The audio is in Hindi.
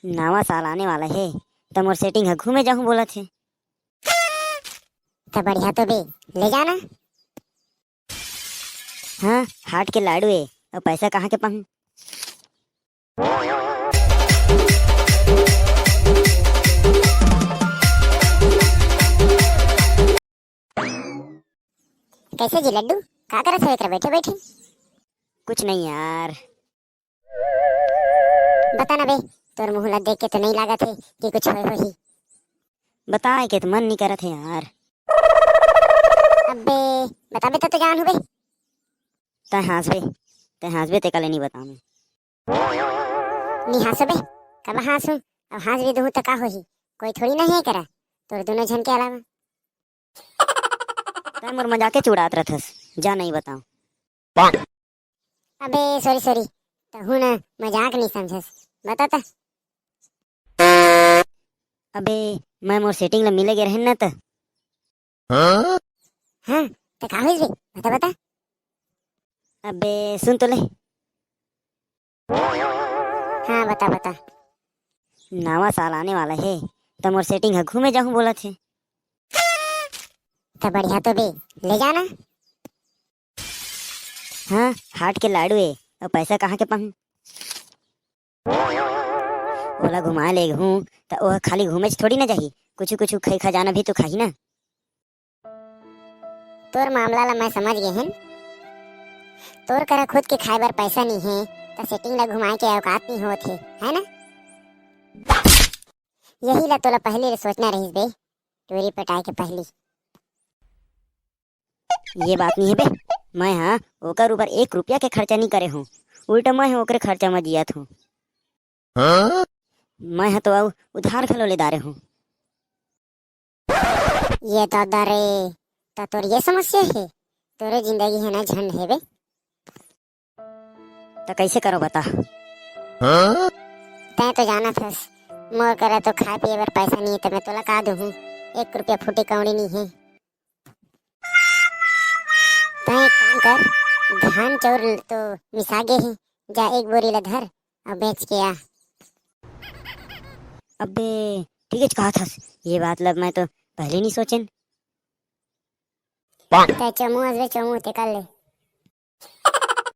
नवा साल आने वाला है तो मोर सेटिंग है घूमे जाऊं बोला थे। तो बढ़िया तो बे ले जाना। हाँ हाट के लाडू है और पैसा कहाँ के पाऊं। कैसे जी लड्डू का करत है बैठे बैठे। कुछ नहीं यार। बता ना बे, तोर मुंह ला देख के तो नहीं लागत है कि कुछ होय होही। बताए के तो मन नहीं करत है यार। अबे बता बे तो जान हो बे। तै हंसबे ते कले नहीं बताऊं। नी हंसो बे, कब हंसू। अब हंस भी दूँ तो का होही, कोई थोड़ी नहीं है करा तोर दोनों जन के अलावा। तै मोर मजाके चुड़ात रहथस, जा नहीं बताऊं। अबे सॉरी सॉरी, तो हूँ ना मजाक नहीं समझस, बता ता। अबे मैं मोर सेटिंग ला मिले गे रहन ना त। हाँ तो का होइस बे, बता बता। अबे सुन तो ले। हाँ बता बता। नवा साल आने वाला है तो मोर सेटिंग है घूमे जाऊं बोला थे। तो बढ़िया तो बे ले जाना। हाँ हाट के लाडू है और पैसा कहाँ के पाऊं। ओला घुमा ले हूँ तो वह खाली घूमे थोड़ी ना जाही, कुछ कुछ खाई खजाना भी तो खाही ना। तोर मामला ला मैं समझ गए हन। तोर करा खुद के खाए बर पैसा नहीं है तो सेटिंग ला घुमाए के औकात नहीं होत है ना। यही ला तोला पहले ले सोचना रहीस बे, टोरी पटाए के पहली। ये बात नहीं है बे, मैं हाँ ओकर ऊपर 1 रुपया के खर्चा नहीं करे हूँ, उल्टा मैं ओकरे खर्चा में जियत हूँ। मैं हाँ तो अब उधार खलो ले दारे हूँ। ये तो दरे, तो तोर ये समस्या है, तोरे जिंदगी है ना झंड है बे। तो कैसे करो बता। तै तो जाना थस मोर करा तो खाए पिए बर पैसा नहीं है तो मैं तोला का दूँ, 1 रुपया फूटी कौड़ी नहीं है। तै एक काम कर, धान चाउर तो मिसागे है, जा एक बोरी ला धर और बेच के आ। अबे ठीक है कहा था, ये बात लब मैं तो पहले नहीं सोचेन। तै चमू हसबे चमू ते कर ले।